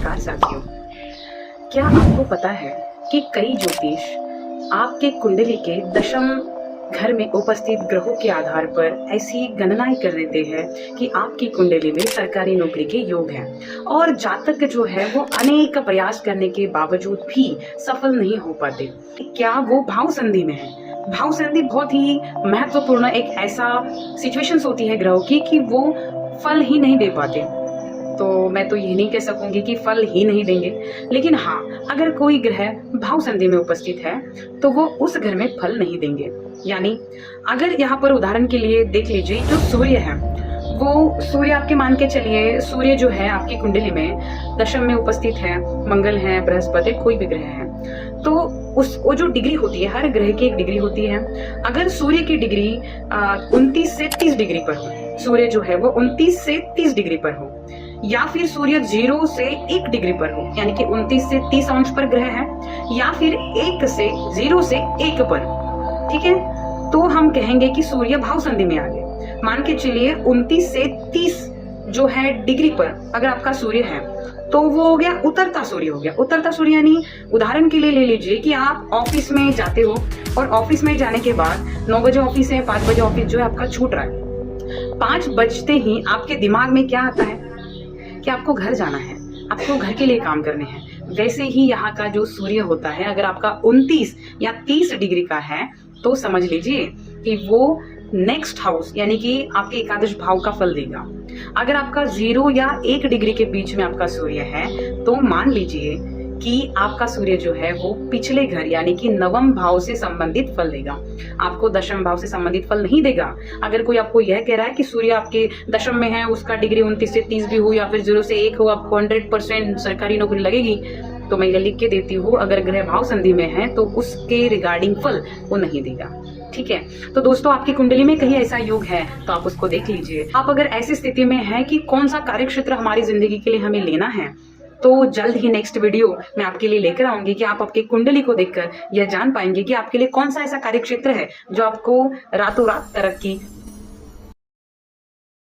नमस्कार साथियों, क्या आपको पता है कि कई ज्योतिष आपके कुंडली के दशम घर में उपस्थित ग्रहों के आधार पर ऐसी गणनाएं कर देते हैं कि आपकी कुंडली में सरकारी नौकरी के योग हैं और जातक जो है वो अनेक प्रयास करने के बावजूद भी सफल नहीं हो पाते। क्या वो भाव संधि में है? भाव संधि बहुत ही महत्वपूर्ण एक ऐसा सिचुएशंस होती है ग्रहों की कि वो फल ही नहीं दे पाते। तो मैं तो ये नहीं कह सकूंगी कि फल ही नहीं देंगे, लेकिन हाँ, अगर कोई ग्रह भाव संधि में उपस्थित है तो वो उस घर में फल नहीं देंगे। यानी अगर यहाँ पर उदाहरण के लिए देख लीजिए, जो सूर्य है वो सूर्य आपके मान के चलिए, सूर्य जो है आपकी कुंडली में दशम में उपस्थित है, मंगल है, बृहस्पति, कोई भी ग्रह है, तो वो जो डिग्री होती है, हर ग्रह की एक डिग्री होती है। अगर सूर्य की डिग्री 29 से 30 डिग्री पर हो, सूर्य जो है वो 29 से 30 डिग्री पर हो, या फिर सूर्य 0 से 1 डिग्री पर हो, यानी कि 29 से 30 अंश पर ग्रह है, या फिर 1 से 0 से 1 पर, ठीक है, तो हम कहेंगे कि सूर्य भाव संधि में आ गए। मान के चलिए 29 से 30 जो है डिग्री पर अगर आपका सूर्य है तो वो हो गया उतरता सूर्य हो गया। उतरता सूर्य यानी उदाहरण के लिए ले लीजिए कि आप ऑफिस में जाते हो और ऑफिस में जाने के बाद 9 बजे ऑफिस है, 5 बजे ऑफिस जो है आपका छूट रहा है, 5 बजते ही आपके दिमाग में क्या आता है कि आपको घर जाना है, आपको घर के लिए काम करने हैं। वैसे ही यहाँ का जो सूर्य होता है, अगर आपका 29 या 30 डिग्री का है तो समझ लीजिए कि वो नेक्स्ट हाउस यानी कि आपके एकादश भाव का फल देगा। अगर आपका 0 या 1 डिग्री के बीच में आपका सूर्य है तो मान लीजिए कि आपका सूर्य जो है वो पिछले घर यानी कि नवम भाव से संबंधित फल देगा, आपको दशम भाव से संबंधित फल नहीं देगा। अगर कोई आपको यह कह रहा है कि सूर्य आपके दशम में है, उसका डिग्री 29 से 30 भी हो या फिर 0 से 1 हो, आपको 100% सरकारी नौकरी लगेगी, तो मैं ये लिख के देती हूँ, अगर ग्रह भाव संधि में है तो उसके रिगार्डिंग फल वो नहीं देगा। ठीक है, तो दोस्तों आपकी कुंडली में कहीं ऐसा योग है तो आप उसको देख लीजिए। आप अगर ऐसी स्थिति में है कि कौन सा कार्य क्षेत्र हमारी जिंदगी के लिए हमें लेना है, तो जल्द ही नेक्स्ट वीडियो मैं आपके लिए लेकर आऊंगी कि आप आपके कुंडली को देखकर यह जान पाएंगे कि आपके लिए कौन सा ऐसा कार्य क्षेत्र है जो आपको रातों रात तरक्की